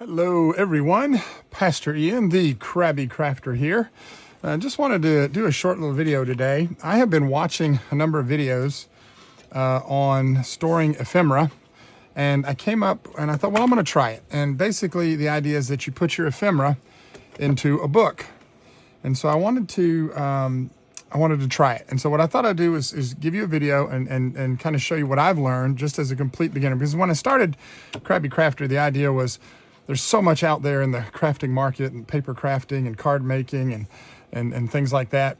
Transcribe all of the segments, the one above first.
Hello everyone, Pastor Ian, the Krabby Crafter here. I just wanted to do a short little video today. I have been watching a number of videos on storing ephemera, and I came up and I thought, well, I'm going to try it. And basically the idea is that you put your ephemera into a book. And so I wanted to try it. And so what I thought I'd do is give you a video and kind of show you what I've learned just as a complete beginner. Because when I started Krabby Crafter, the idea was there's so much out there in the crafting market and paper crafting and card making and things like that.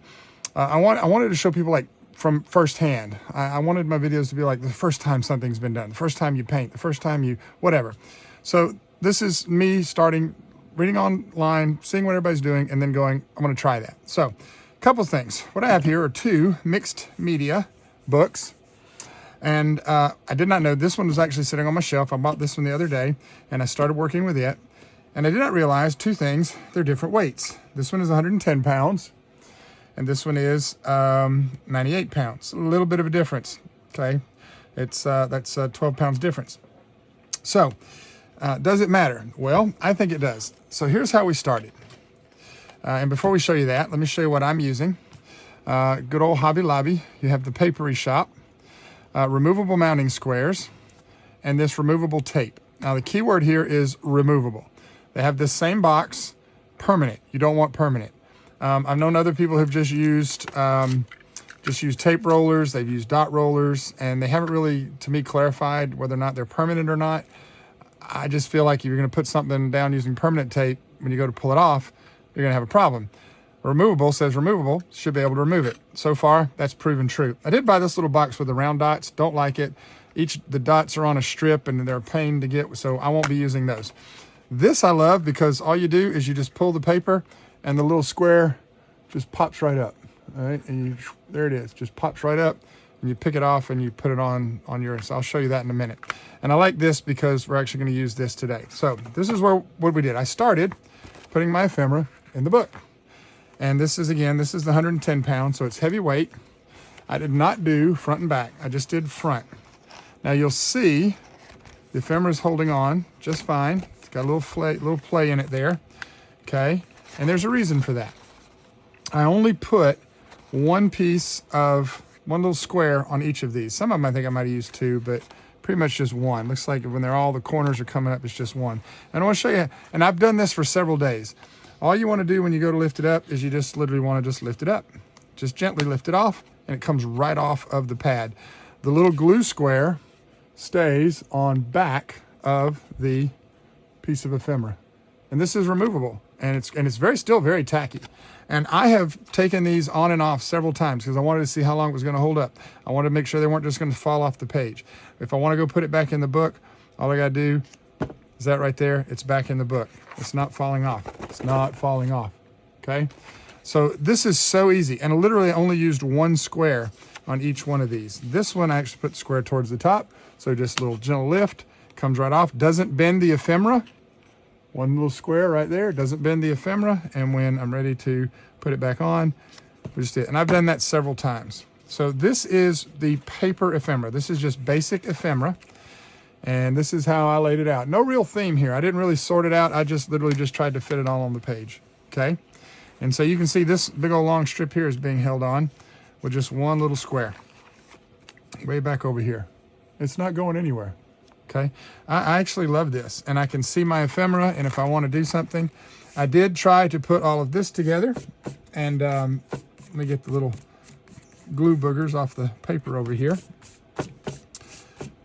I wanted to show people like from firsthand. I wanted my videos to be like the first time something's been done, the first time you paint, the first time you whatever. So this is me starting reading online, seeing what everybody's doing, and then going, I'm going to try that. So a couple things. What I have here are two mixed media books. And I did not know this one was actually sitting on my shelf. I bought this one the other day, and I started working with it. And I did not realize two things. They're different weights. This one is 110 pounds, and this one is 98 pounds. A little bit of a difference, okay? That's 12 pounds difference. So does it matter? Well, I think it does. So here's how we started. And before we show you that, let me show you what I'm using. Good old Hobby Lobby. You have the Papery Shop. Removable mounting squares, and this removable tape. Now the key word here is removable. They have this same box, permanent. You don't want permanent. I've known other people who've just used tape rollers, they've used dot rollers, and they haven't really, to me, clarified whether or not they're permanent or not. I just feel like if you're gonna put something down using permanent tape, when you go to pull it off, you're gonna have a problem. Removable says removable, should be able to remove it. So far, that's proven true. I did buy this little box with the round dots, don't like it. The dots are on a strip and they're a pain to get, so I won't be using those. This I love because all you do is you just pull the paper and the little square just pops right up. All right, and there it is, just pops right up, and you pick it off and you put it on yours. I'll show you that in a minute. And I like this because we're actually gonna use this today. So this is what we did. I started putting my ephemera in the book. And this is the 110 pounds, so it's heavyweight. I did not do front and back. I just did front. Now you'll see the ephemera is holding on just fine. It's got a little play in it there, okay? And there's a reason for that. I only put one little square on each of these. Some of them I think I might have used two, but pretty much just one. Looks like when all the corners are coming up, it's just one. And I want to show you, and I've done this for several days. All you want to do when you go to lift it up is you just literally want to just lift it up. Just gently lift it off, and it comes right off of the pad. The little glue square stays on back of the piece of ephemera. And this is removable, and it's still very tacky. And I have taken these on and off several times because I wanted to see how long it was going to hold up. I wanted to make sure they weren't just going to fall off the page. If I want to go put it back in the book, all I got to do is that right there, it's back in the book. It's not falling off. It's not falling off, okay? So this is so easy, and I literally only used one square on each one of these. This one I actually put the square towards the top, so just a little gentle lift, comes right off, doesn't bend the ephemera. One little square right there, doesn't bend the ephemera, and when I'm ready to put it back on, we just did it. And I've done that several times. So this is the paper ephemera. This is just basic ephemera. And this is how I laid it out. No real theme here. I didn't really sort it out. I just literally just tried to fit it all on the page, okay? And so you can see this big old long strip here is being held on with just one little square. Way back over here. It's not going anywhere, okay? I actually love this, and I can see my ephemera, and if I want to do something, I did try to put all of this together, and let me get the little glue boogers off the paper over here.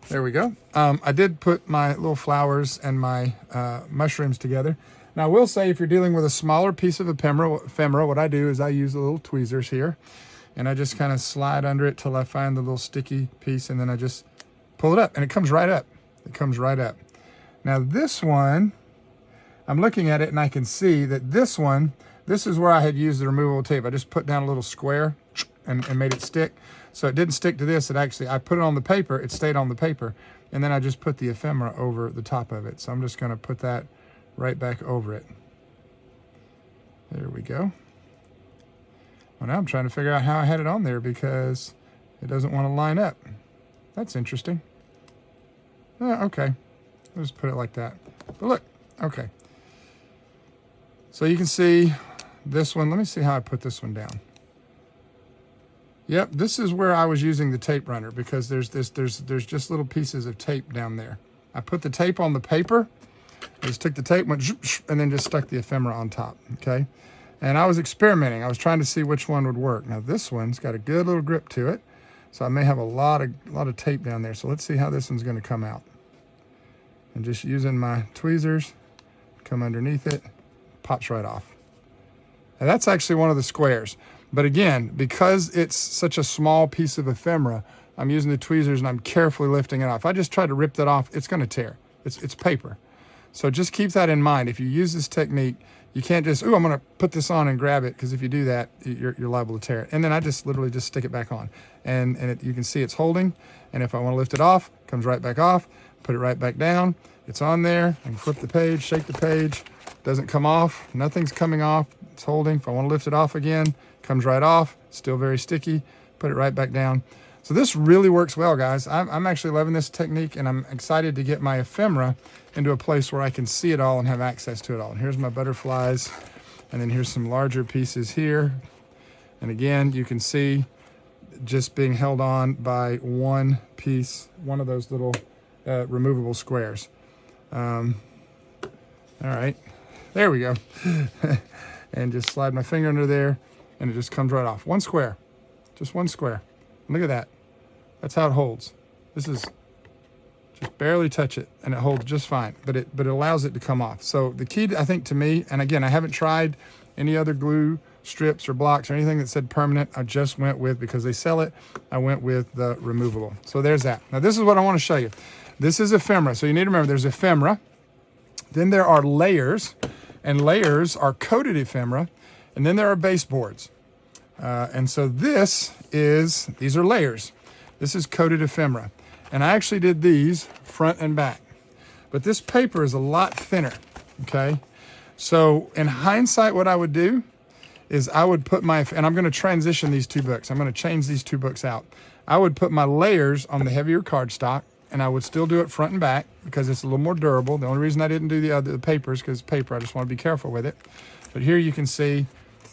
There we go. I did put my little flowers and my mushrooms together. Now I will say if you're dealing with a smaller piece of ephemera, what I do is I use the little tweezers here, and I just kind of slide under it till I find the little sticky piece, and then I just pull it up, and it comes right up. It comes right up. Now this one, I'm looking at it and I can see that this is where I had used the removable tape. I just put down a little square and made it stick. So it didn't stick to this. I put it on the paper, it stayed on the paper, and then I just put the ephemera over the top of it. So I'm just gonna put that right back over it. There we go. Well, now I'm trying to figure out how I had it on there because it doesn't want to line up. That's interesting. Okay, I'll just put it like that. But look, Okay. So you can see this one. Let me see how I put this one down. Yep, this is where I was using the tape runner because there's just little pieces of tape down there. I put the tape on the paper, I just took the tape, went and then just stuck the ephemera on top, okay? And I was experimenting. I was trying to see which one would work. Now this one's got a good little grip to it, so I may have a lot of tape down there. So let's see how this one's gonna come out. And just using my tweezers, come underneath it, pops right off. Now that's actually one of the squares. But again, because it's such a small piece of ephemera, I'm using the tweezers and I'm carefully lifting it off. If I just try to rip that off, it's gonna tear. It's paper. So just keep that in mind. If you use this technique, you can't just, ooh, I'm gonna put this on and grab it, because if you do that, you're liable to tear it. And then I just literally just stick it back on. And you can see it's holding. And if I wanna lift it off, it comes right back off, put it right back down. It's on there. I can flip the page, shake the page. Doesn't come off, nothing's coming off. It's holding. If I wanna lift it off again, comes right off, still very sticky, put it right back down. So this really works well, guys. I'm actually loving this technique, and I'm excited to get my ephemera into a place where I can see it all and have access to it all. And here's my butterflies, and then here's some larger pieces here. And again, you can see just being held on by one piece, one of those little removable squares. All right, there we go. And just slide my finger under there, and it just comes right off. One square, just one square. Look at that. That's how it holds. This is just barely touch it, and it holds just fine, but it allows it to come off. So the key, I think, to me, and again, I haven't tried any other glue strips or blocks or anything that said permanent. I just went with, because they sell it, I went with the removable. So there's that. Now this is what I want to show you. This is ephemera. So you need to remember there's ephemera, then there are layers, and layers are coated ephemera, and then there are baseboards. And so these are layers. This is coated ephemera. And I actually did these front and back. But this paper is a lot thinner, okay? So in hindsight, what I would do is I would put my, and I'm gonna transition these two books. I'm gonna change these two books out. I would put my layers on the heavier cardstock, and I would still do it front and back because it's a little more durable. The only reason I didn't do the papers, because paper, I just wanna be careful with it. But here you can see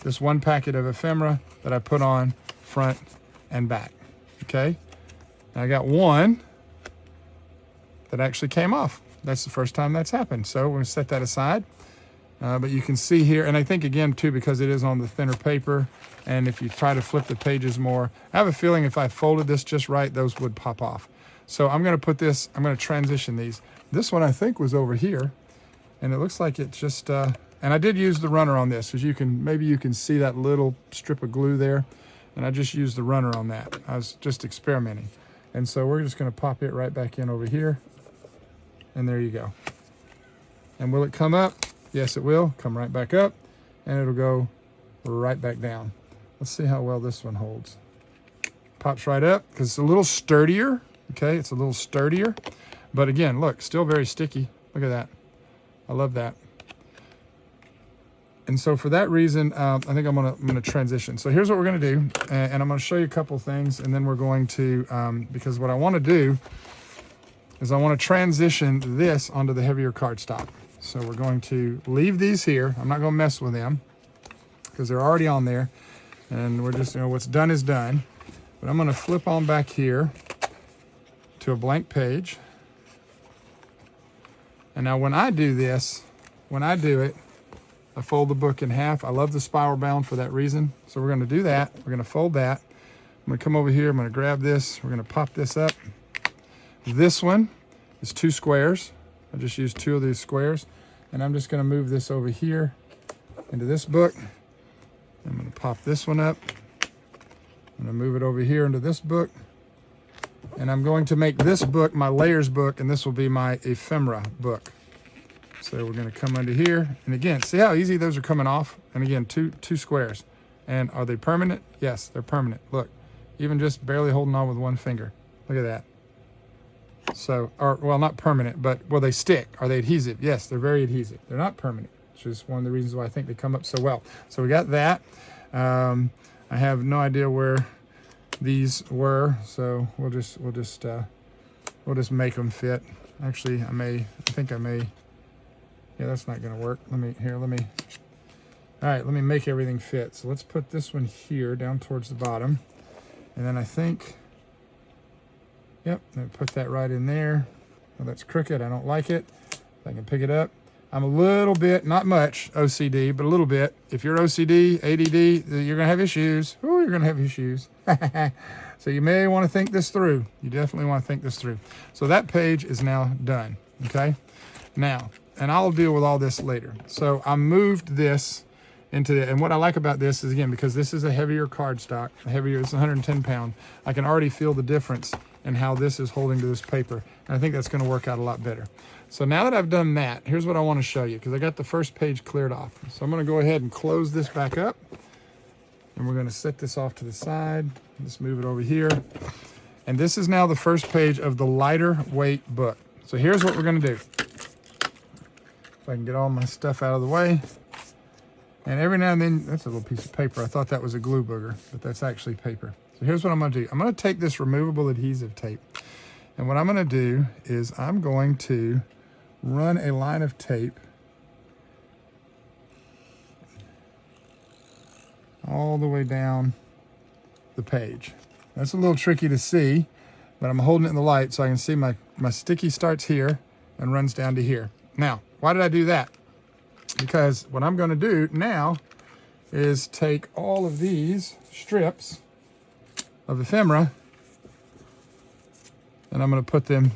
this one packet of ephemera that I put on front and back, okay? And I got one that actually came off. That's the first time that's happened. So we're gonna set that aside. But you can see here, and I think again too, because it is on the thinner paper, and if you try to flip the pages more, I have a feeling if I folded this just right, those would pop off. So I'm gonna put this, I'm gonna transition these. This one I think was over here, and it looks like it just, and I did use the runner on this, because maybe you can see that little strip of glue there, and I just used the runner on that. I was just experimenting. And so we're just gonna pop it right back in over here, and there you go. And will it come up? Yes, it will. Come right back up, and it'll go right back down. Let's see how well this one holds. Pops right up, because it's a little sturdier, okay? It's a little sturdier. But again, look, still very sticky. Look at that. I love that. And so for that reason, I think I'm gonna transition. So here's what we're gonna do, and I'm gonna show you a couple things, and then we're going to, because what I wanna do is I wanna transition this onto the heavier cardstock. So we're going to leave these here. I'm not gonna mess with them, because they're already on there, and we're just, what's done is done. But I'm gonna flip on back here to a blank page. And now when I do this, I fold the book in half. I love the spiral bound for that reason. So we're gonna do that. We're gonna fold that. I'm gonna come over here, I'm gonna grab this. We're gonna pop this up. This one is 2 squares. I just used 2 of these squares. And I'm just gonna move this over here into this book. I'm gonna pop this one up. I'm gonna move it over here into this book. And I'm going to make this book my layers book, and this will be my ephemera book. So we're gonna come under here, and again, see how easy those are coming off? And again, two squares. And are they permanent? Yes, they're permanent. Look, even just barely holding on with one finger. Look at that. So, well, not permanent, but will they stick? Are they adhesive? Yes, they're very adhesive. They're not permanent, which is one of the reasons why I think they come up so well. So we got that. I have no idea where these were, so we'll just make them fit. Actually, I think I may Yeah, that's not gonna work. All right, let me make everything fit. So let's put this one here down towards the bottom. And then I think, yep, put that right in there. Well, that's crooked, I don't like it. I can pick it up. I'm a little bit, not much OCD, but a little bit. If you're OCD, ADD, you're gonna have issues. Ooh, you're gonna have issues. So you may wanna think this through. You definitely wanna think this through. So that page is now done, okay? Now, and I'll deal with all this later. So I moved this and what I like about this is, again, because this is a heavier cardstock, it's 110 pound, I can already feel the difference in how this is holding to this paper. And I think that's gonna work out a lot better. So now that I've done that, here's what I wanna show you, because I got the first page cleared off. So I'm gonna go ahead and close this back up, and we're gonna set this off to the side. Let's move it over here. And this is now the first page of the lighter weight book. So here's what we're gonna do. If I can get all my stuff out of the way. And every now and then, that's a little piece of paper. I thought that was a glue booger, but that's actually paper. So here's what I'm gonna do. I'm gonna take this removable adhesive tape. And what I'm gonna do is I'm going to run a line of tape all the way down the page. That's a little tricky to see, but I'm holding it in the light so I can see my sticky starts here and runs down to here. Now, why did I do that? Because what I'm going to do now is take all of these strips of ephemera and I'm going to put them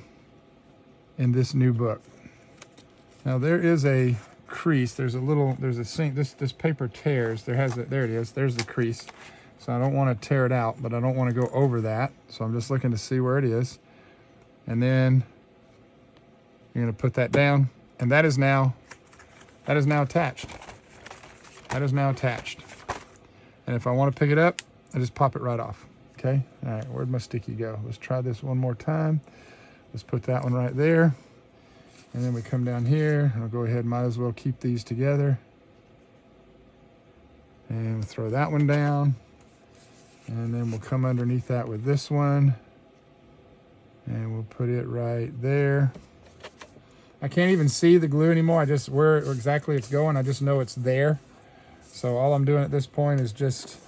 in this new book. Now there is a crease. There's a seam. This paper tears. There it is. There's the crease. So I don't want to tear it out, but I don't want to go over that. So I'm just looking to see where it is. And then you're going to put that down, and that is now attached. That is now attached. And if I want to pick it up, I just pop it right off. Okay? All right, where'd my sticky go? Let's try this one more time. Let's put that one right there. And then we come down here, and I'll go ahead, might as well keep these together. And we'll throw that one down. And then we'll come underneath that with this one. And we'll put it right there. I can't even see the glue anymore. I just, where exactly it's going, I just know it's there. So all I'm doing at this point is just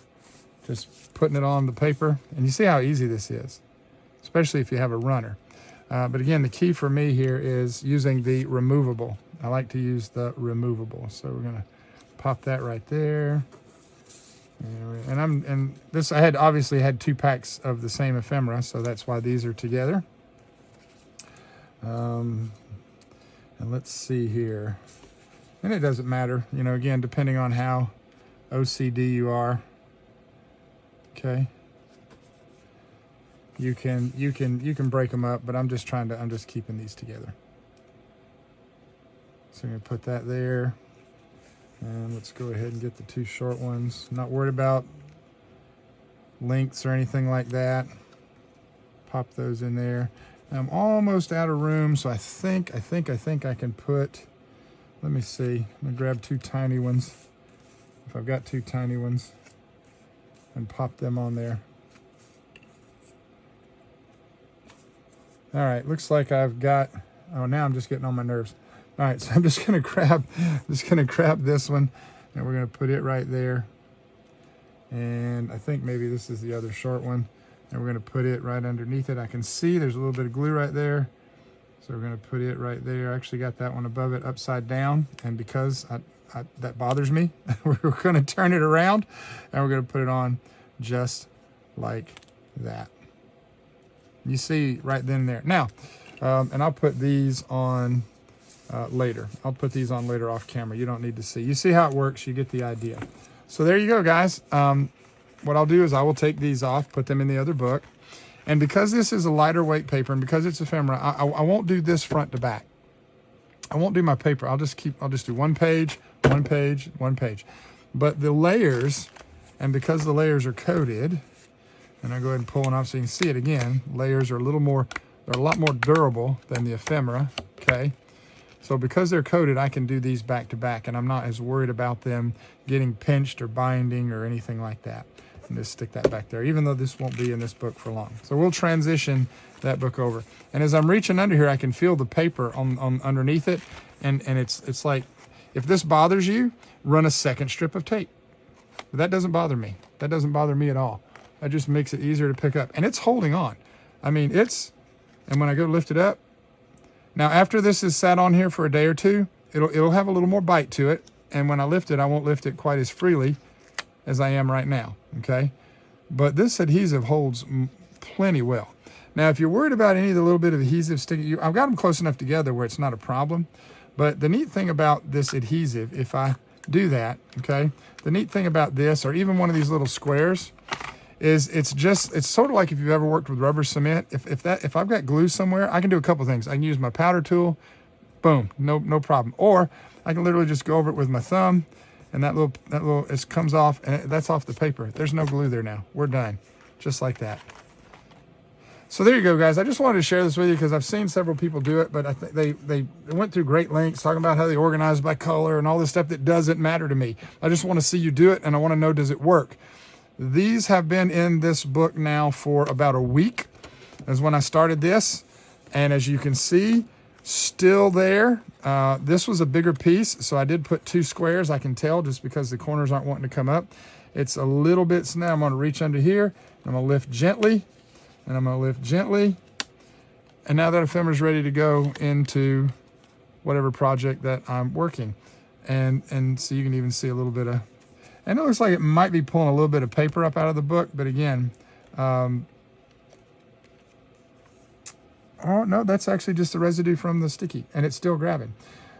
putting it on the paper. And you see how easy this is, especially if you have a runner. But again, the key for me here is using the removable. I like to use the removable. So we're gonna pop that right there. And I had obviously had 2 packs of the same ephemera, so that's why these are together. And let's see here. And it doesn't matter, you know, again, depending on how OCD you are. Okay. You can break them up, but I'm just keeping these together. So I'm gonna put that there. And let's go ahead and get the 2 short ones. Not worried about lengths or anything like that. Pop those in there. I'm almost out of room, so I think I can put, let me see. I'm gonna grab 2 tiny ones. If I've got 2 tiny ones, and pop them on there. All right, looks like I've got, oh, now I'm just getting on my nerves. All right, so I'm just gonna grab this one, and we're gonna put it right there. And I think maybe this is the other short one, and we're gonna put it right underneath it. I can see there's a little bit of glue right there, so we're gonna put it right there. I actually got that one above it upside down, and because that bothers me, we're gonna turn it around, and we're gonna put it on just like that. You see right then and there. Now, and I'll put these on later. I'll put these on later off camera. You don't need to see. You see how it works. You get the idea. So there you go, guys. What I'll do is I will take these off, put them in the other book. And because this is a lighter weight paper and because it's ephemera, I won't do this front to back. I won't do my paper. I'll just do 1 page, 1 page, 1 page. But the layers, and because the layers are coated, and I'll go ahead and pull one off so you can see it again, layers are they're a lot more durable than the ephemera, okay? So because they're coated, I can do these back to back, and I'm not as worried about them getting pinched or binding or anything like that. And just stick that back there, even though this won't be in this book for long. So we'll transition that book over. And as I'm reaching under here, I can feel the paper on underneath it, And it's like, if this bothers you, run a second strip of tape. But that doesn't bother me. That doesn't bother me at all. That just makes it easier to pick up. And it's holding on. I mean, and when I go lift it up, now after this is sat on here for a day or two, it'll have a little more bite to it. And when I lift it, I won't lift it quite as freely as I am right now, okay? But this adhesive holds plenty well. Now, if you're worried about any of the little bit of adhesive sticking, I've got them close enough together where it's not a problem. But the neat thing about this adhesive, if I do that, okay, the neat thing about this, or even one of these little squares, is it's sort of like if you've ever worked with rubber cement. If I've got glue somewhere, I can do a couple things. I can use my powder tool, boom, no problem. Or I can literally just go over it with my thumb, and that little it comes off, and that's off the paper. There's no glue there now. We're done, just like that. So there you go, guys. I just wanted to share this with you because I've seen several people do it, but I think they went through great lengths talking about how they organize by color and all this stuff that doesn't matter to me. I just want to see you do it, and I want to know, does it work? These have been in this book now for about a week, is when I started this. And as you can see, still there. This was a bigger piece, so I did put 2 squares. I can tell just because the corners aren't wanting to come up. It's a little bit, so now I'm going to reach under here. I'm going to lift gently, and I'm going to lift gently. And now that ephemera is ready to go into whatever project that I'm working. And so you can even see a little bit of, and it looks like it might be pulling a little bit of paper up out of the book, but again, oh no, that's actually just the residue from the sticky, and it's still grabbing.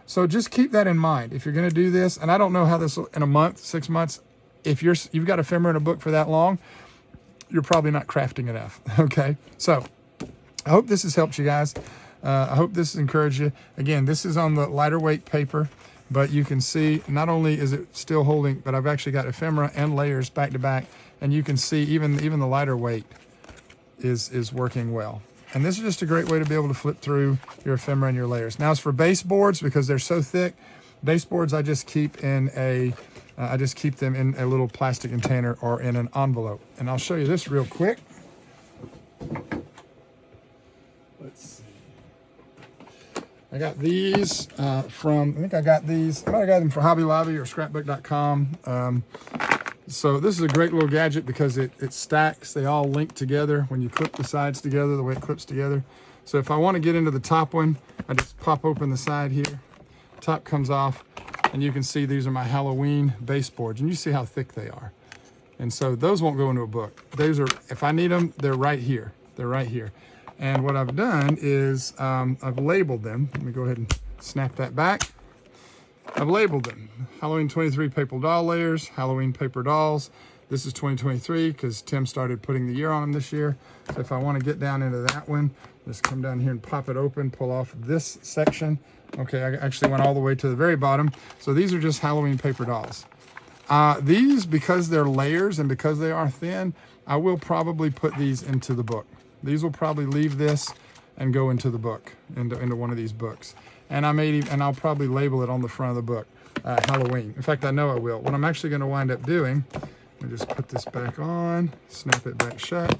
So just keep that in mind if you're going to do this. And I don't know how this will, in a month, 6 months, if you've got ephemera in a book for that long, you're probably not crafting enough. Okay, so I hope this has helped you guys. I hope this has encouraged you. Again, this is on the lighter weight paper, but you can see not only is it still holding, but I've actually got ephemera and layers back to back, and you can see even the lighter weight is working well. And this is just a great way to be able to flip through your ephemera and your layers. Now, as for baseboards, because they're so thick, baseboards I just keep them in a little plastic container or in an envelope. And I'll show you this real quick. Let's see. I got these I think I got these. I might have got them for Hobby Lobby or scrapbook.com. So this is a great little gadget because it stacks. They all link together when you clip the sides together, the way it clips together. So if I want to get into the top one, I just pop open the side here. Top comes off, and you can see these are my Halloween baseboards, and you see how thick they are. And so those won't go into a book. Those are, if I need them, they're right here. They're right here. And what I've done is I've labeled them. Let me go ahead and snap that back. I've labeled them. Halloween 23 paper doll layers, Halloween paper dolls. This is 2023 because Tim started putting the year on them this year. So if I want to get down into that one, just come down here and pop it open, pull off this section. Okay, I actually went all the way to the very bottom. So these are just Halloween paper dolls. These, because they're layers and because they are thin, I will probably put these into the book. These will probably leave this and go into the book, into one of these books. And I'll probably label it on the front of the book, Halloween. In fact, I know I will. What I'm actually going to wind up doing, let me just put this back on, snap it back shut.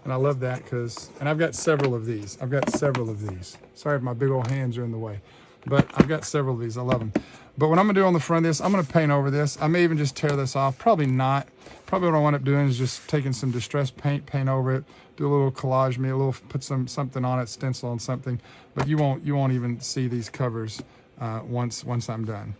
And I love that and I've got several of these. Sorry if my big old hands are in the way, but I've got several of these. I love them. But what I'm going to do on the front of this, I'm going to paint over this. I may even just tear this off. Probably not. Probably what I wind up doing is just taking some distress paint over it, do a little collage, put something on it, stencil on something. But you won't even see these covers once I'm done.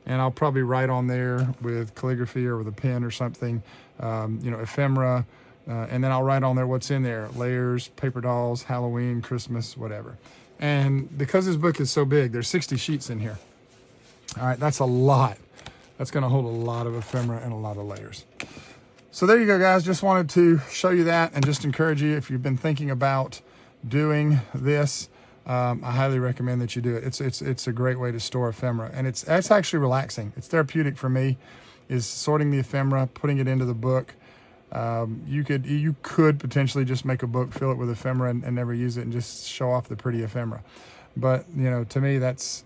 And I'll probably write on there with calligraphy or with a pen or something, ephemera, and then I'll write on there what's in there: layers, paper dolls, Halloween, Christmas, whatever. And because this book is so big, there's 60 sheets in here. All right, that's a lot. That's going to hold a lot of ephemera and a lot of layers. So there you go, guys. Just wanted to show you that and just encourage you, if you've been thinking about doing this, I highly recommend that you do it. It's a great way to store ephemera, and it's actually relaxing. It's therapeutic for me, is sorting the ephemera, putting it into the book. You could potentially just make a book, fill it with ephemera, and never use it, and just show off the pretty ephemera. But to me, that's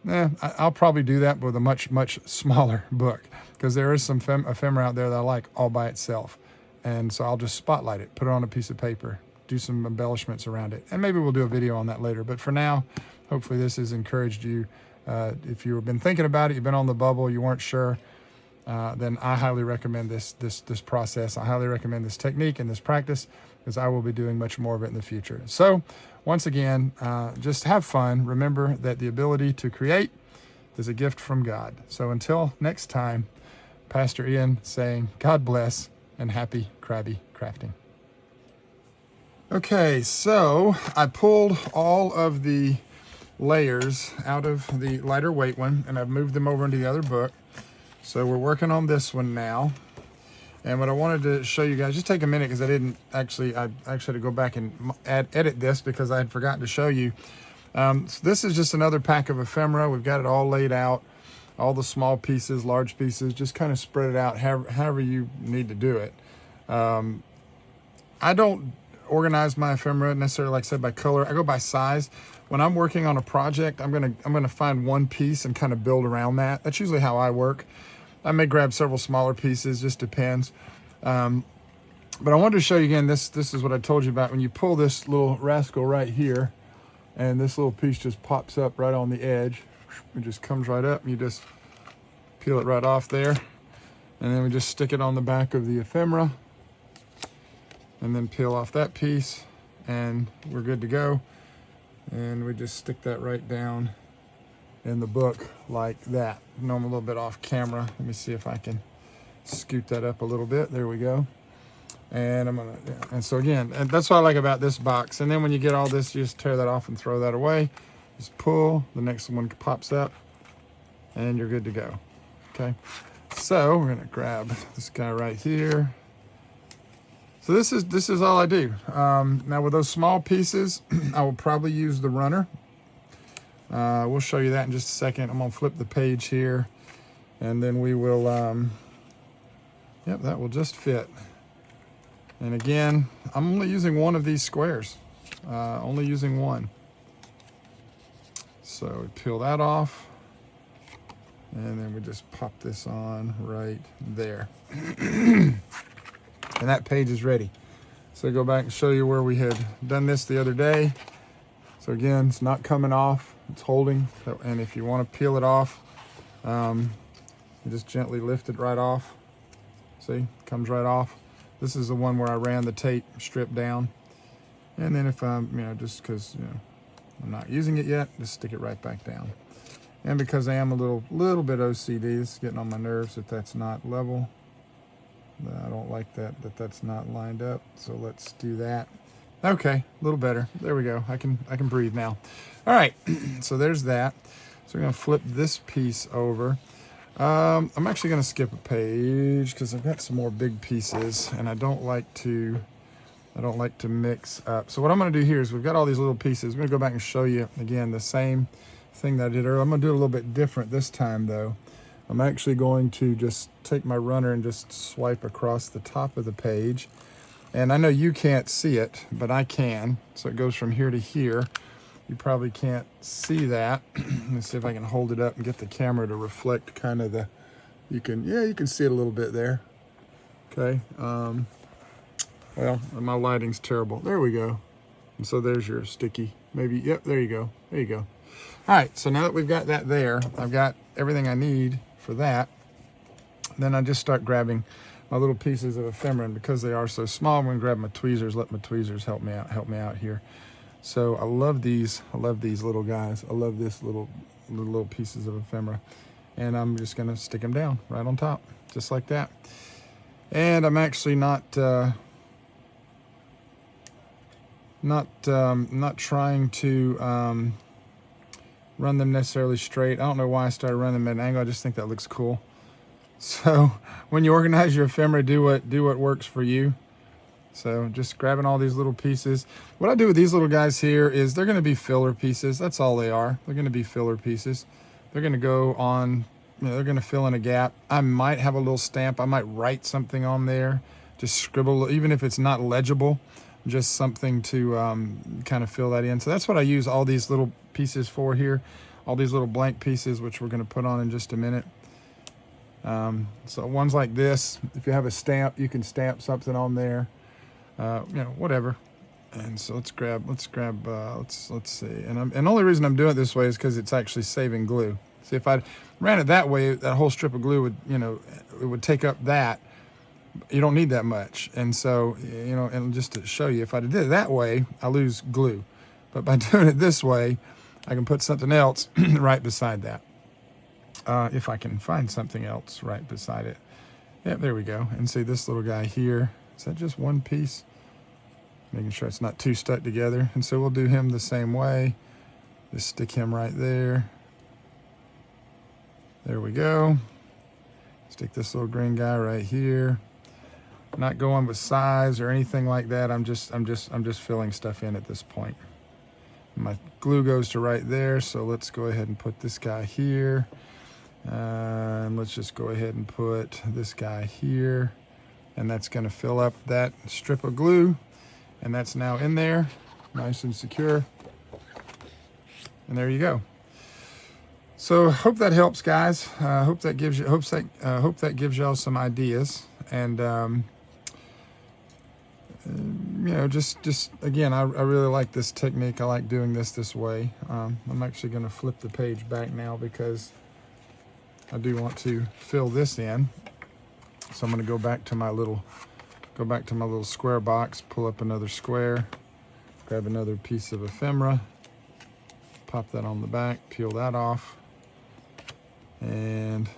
I'll probably do that with a much smaller book, because there is some ephemera out there that I like all by itself, and so I'll just spotlight it, put it on a piece of paper, do some embellishments around it, and maybe we'll do a video on that later. But for now, hopefully this has encouraged you. If you've been thinking about it, you've been on the bubble, you weren't sure, then I highly recommend this process. I highly recommend this technique and this practice, because I will be doing much more of it in the future. So once again, just have fun. Remember that the ability to create is a gift from God. So until next time, Pastor Ian saying, God bless and happy crabby crafting. Okay, so I pulled all of the layers out of the lighter weight one, and I've moved them over into the other book. So we're working on this one now. And what I wanted to show you guys, just take a minute, because I actually had to go back and edit this because I had forgotten to show you. So this is just another pack of ephemera. We've got it all laid out, all the small pieces, large pieces, just kind of spread it out however you need to do it. I don't organize my ephemera necessarily, like I said, by color. I go by size. When I'm working on a project, I'm gonna find one piece and kind of build around that. That's usually how I work. I may grab several smaller pieces, just depends. But I wanted to show you again, this is what I told you about. When you pull this little rascal right here, and this little piece just pops up right on the edge, it just comes right up, and you just peel it right off there. And then we just stick it on the back of the ephemera, and then peel off that piece, and we're good to go. And we just stick that right down in the book like that. I know I'm a little bit off camera. Let me see if I can scoot that up a little bit. There we go. And and so again, and that's what I like about this box. And then when you get all this, you just tear that off and throw that away. Just pull, the next one pops up, and you're good to go. Okay, so we're gonna grab this guy right here. So this is all I do. Now with those small pieces, I will probably use the runner. We'll show you that in just a second. I'm gonna flip the page here, and then we will, yep, that will just fit. And again, I'm only using one of these squares, only using one. So we peel that off, and then we just pop this on right there. And that page is ready. So go back and show you where we had done this the other day. So again, it's not coming off, it's holding. And if you want to peel it off, you just gently lift it right off. See, it comes right off. This is the one where I ran the tape strip down. And then if I'm, just because, I'm not using it yet, just stick it right back down. And because I am a little bit OCD, it's getting on my nerves if that's not level. I don't like that's not lined up. So let's do that. Okay, a little better. There we go. I can breathe now. All right, so there's that. So we're gonna flip this piece over. I'm actually gonna skip a page because I've got some more big pieces, and I don't like to mix up. So what I'm gonna do here is we've got all these little pieces. I'm gonna go back and show you again the same thing that I did earlier. I'm gonna do it a little bit different this time though. I'm actually going to just take my runner and just swipe across the top of the page. And I know you can't see it, but I can. So it goes from here to here. You probably can't see that. Let me see if I can hold it up and get the camera to reflect kind of the, you can see it a little bit there. Okay. Well, my lighting's terrible. There we go. And so there's your sticky, maybe, yep, there you go. There you go. All right, so now that we've got that there, I've got everything I need for that. Then I just start grabbing my little pieces of ephemera, and because they are so small, I'm gonna grab my tweezers, let my tweezers help me out here. So I love these little guys. I love this little pieces of ephemera. And I'm just gonna stick them down right on top, just like that. And I'm actually not trying to run them necessarily straight. I don't know why I started running them at an angle. I just think that looks cool. So when you organize your ephemera, do what works for you. So just grabbing all these little pieces. What I do with these little guys here is they're gonna be filler pieces. That's all they are. They're gonna be filler pieces. They're gonna go on, they're gonna fill in a gap. I might have a little stamp. I might write something on there, just scribble, even if it's not legible, just something to kind of fill that in. So that's what I use all these little pieces for here, all these little blank pieces, which we're gonna put on in just a minute. So ones like this, if you have a stamp, you can stamp something on there, whatever. And so let's see. And the only reason I'm doing it this way is because it's actually saving glue. See, if I ran it that way, that whole strip of glue would, it would take up that. You don't need that much. And so, and just to show you, if I did it that way, I lose glue. But by doing it this way, I can put something else right beside that. If I can find something else right beside it. Yep, there we go. And see this little guy here. Is that just one piece? Making sure it's not too stuck together. And so we'll do him the same way. Just stick him right there. There we go. Stick this little green guy right here. Not going with size or anything like that. I'm just filling stuff in at this point. My glue goes to right there, so let's go ahead and put this guy here. And let's just go ahead and put this guy here. And that's going to fill up that strip of glue. And that's now in there, nice and secure. And there you go. So hope that helps, guys. Hope that gives y'all some ideas. And just again, I really like this technique. I like doing this way. I'm actually going to flip the page back now because I do want to fill this in. So I'm going to go back to my little square box, pull up another square, grab another piece of ephemera, pop that on the back, peel that off, and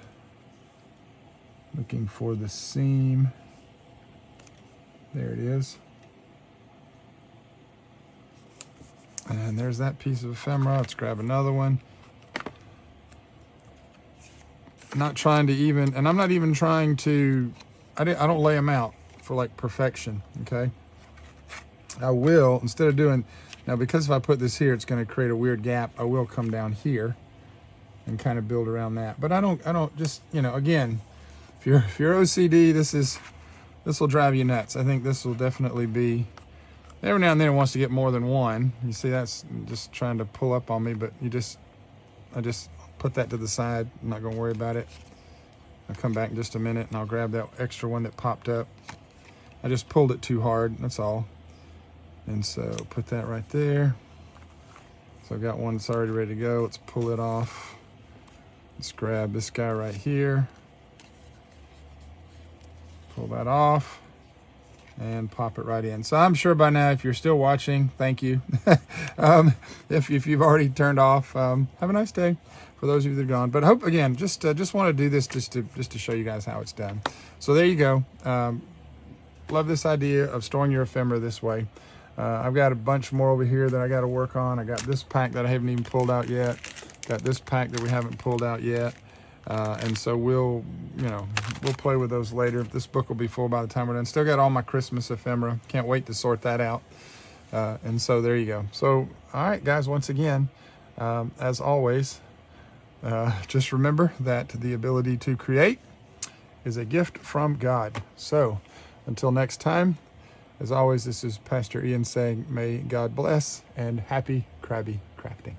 looking for the seam. There it is. And there's that piece of ephemera. Let's grab another one. Not trying to even, and I'm not even trying to, I don't lay them out for like perfection, okay? I will, instead of doing, now because if I put this here, it's gonna create a weird gap, I will come down here and kind of build around that. But I don't just, again, if you're OCD, this will drive you nuts. I think this will definitely be, every now and then it wants to get more than one. You see, that's just trying to pull up on me, but I just put that to the side. I'm not gonna worry about it. I'll come back in just a minute and I'll grab that extra one that popped up. I just pulled it too hard, that's all. And so put that right there. So I've got one that's already ready to go. Let's pull it off. Let's grab this guy right here. Pull that off and pop it right in. So I'm sure by now, if you're still watching, thank you. If you've already turned off, have a nice day for those of you that are gone. But I hope, again, just want to do this just to show you guys how it's done. So there you go. Love this idea of storing your ephemera this way. I've got a bunch more over here that I got to work on. I got this pack that I haven't even pulled out yet. Got this pack that we haven't pulled out yet. And so we'll play with those later. This book will be full by the time we're done. Still got all my Christmas ephemera. Can't wait to sort that out. And so there you go. So, all right, guys, once again, as always, just remember that the ability to create is a gift from God. So until next time, as always, this is Pastor Ian saying, may God bless and happy crabby crafting.